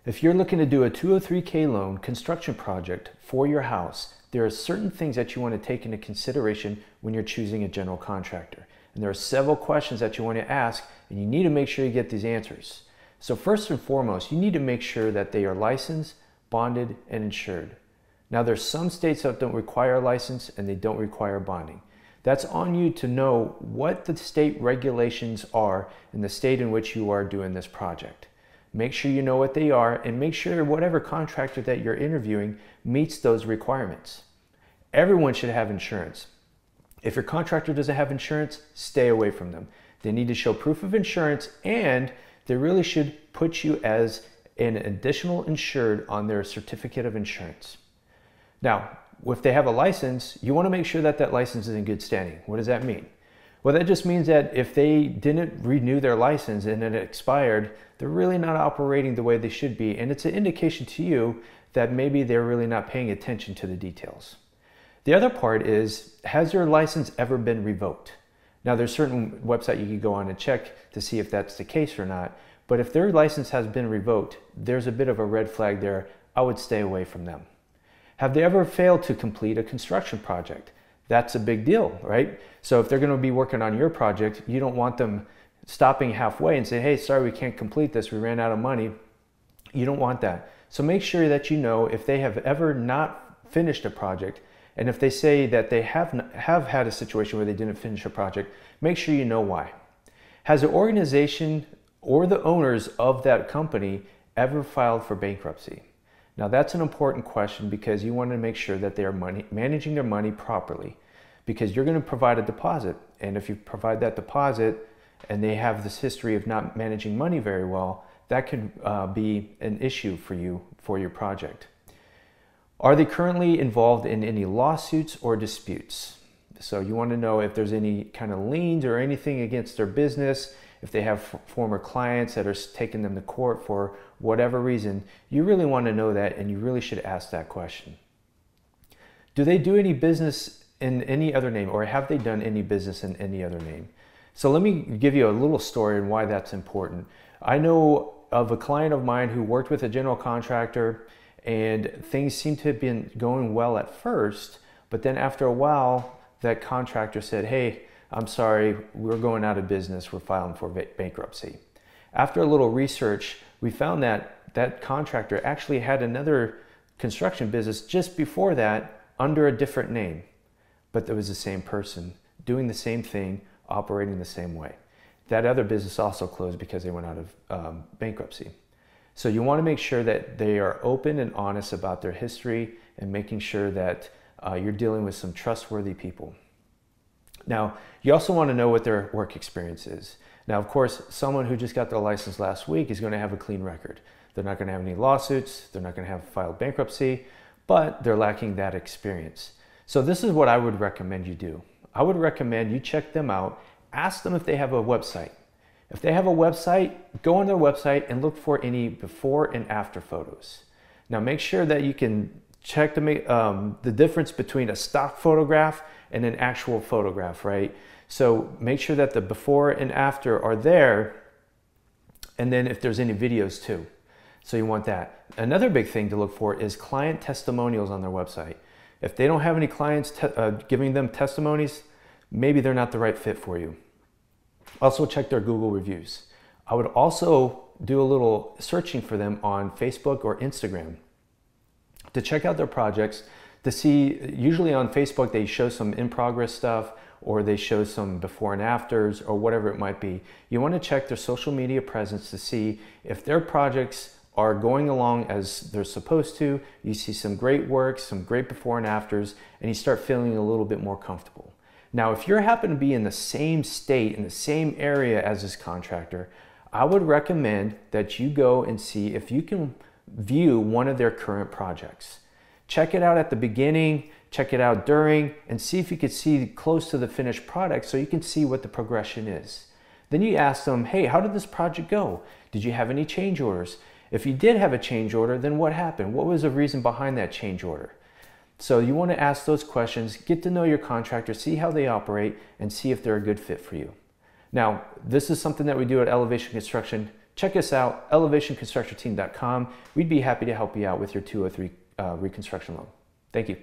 If you're looking to do a 203K loan construction project for your house, there are certain things that you want to take into consideration when you're choosing a general contractor. And there are several questions that you want to ask, and you need to make sure you get these answers. So first and foremost, you need to make sure that they are licensed, bonded, and insured. Now there's some states that don't require a license and they don't require bonding. That's on you to know what the state regulations are in the state in which you are doing this project. Make sure you know what they are and make sure whatever contractor that you're interviewing meets those requirements. Everyone should have insurance. If your contractor doesn't have insurance, stay away from them. They need to show proof of insurance, and they really should put you as an additional insured on their certificate of insurance. Now, if they have a license, you want to make sure that that license is in good standing. What does that mean? Well, that just means that if they didn't renew their license and it expired, they're really not operating the way they should be. And it's an indication to you that maybe they're really not paying attention to the details. The other part is, has their license ever been revoked? Now, there's certain website you can go on and check to see if that's the case or not. But if their license has been revoked, there's a bit of a red flag there. I would stay away from them. Have they ever failed to complete a construction project? That's a big deal, right? So if they're going to be working on your project, you don't want them stopping halfway and say, hey, sorry, we can't complete this. We ran out of money. You don't want that. So make sure that you know if they have ever not finished a project, and if they say that they have had a situation where they didn't finish a project, make sure you know why. Has the organization or the owners of that company ever filed for bankruptcy? Now that's an important question because you want to make sure that they are managing their money properly, because you're going to provide a deposit. And if you provide that deposit and they have this history of not managing money very well, that could be an issue for you for your project. Are they currently involved in any lawsuits or disputes? So you want to know if there's any kind of liens or anything against their business. If they have former clients that are taking them to court for whatever reason, you really want to know that, and you really should ask that question. Do they do any business in any other name, or have they done any business in any other name? So let me give you a little story and why that's important. I know of a client of mine who worked with a general contractor, and things seem to have been going well at first, but then after a while, that contractor said, hey, I'm sorry, we're going out of business, we're filing for bankruptcy. After a little research, we found that that contractor actually had another construction business just before that under a different name, but there was the same person doing the same thing, operating the same way. That other business also closed because they went out of bankruptcy. So you want to make sure that they are open and honest about their history and making sure that you're dealing with some trustworthy people. Now, you also want to know what their work experience is. Now, of course, someone who just got their license last week is going to have a clean record. They're not going to have any lawsuits, they're not going to have filed bankruptcy, but they're lacking that experience. So this is what I would recommend you do. I would recommend you check them out, ask them if they have a website. If they have a website, go on their website and look for any before and after photos. Now, make sure that you can check to make the difference between a stock photograph and an actual photograph, right? So make sure that the before and after are there, and then if there's any videos too. So you want that. Another big thing to look for is client testimonials on their website. If they don't have any clients giving them testimonies, maybe they're not the right fit for you. Also check their Google reviews. I would also do a little searching for them on Facebook or Instagram to check out their projects, to see, usually on Facebook they show some in-progress stuff, or they show some before and afters, or whatever it might be. You want to check their social media presence to see if their projects are going along as they're supposed to. You see some great work, some great before and afters, and you start feeling a little bit more comfortable. Now, if you happen to be in the same state, in the same area as this contractor, I would recommend that you go and see if you can view one of their current projects. Check it out at the beginning, check it out during, and see if you could see close to the finished product so you can see what the progression is. Then you ask them, hey, how did this project go? Did you have any change orders? If you did have a change order, then what happened? What was the reason behind that change order? So you want to ask those questions, get to know your contractor, see how they operate, and see if they're a good fit for you. Now, this is something that we do at Elevation Construction check us out, elevationconstructionteam.com. We'd be happy to help you out with your 203 reconstruction loan. Thank you.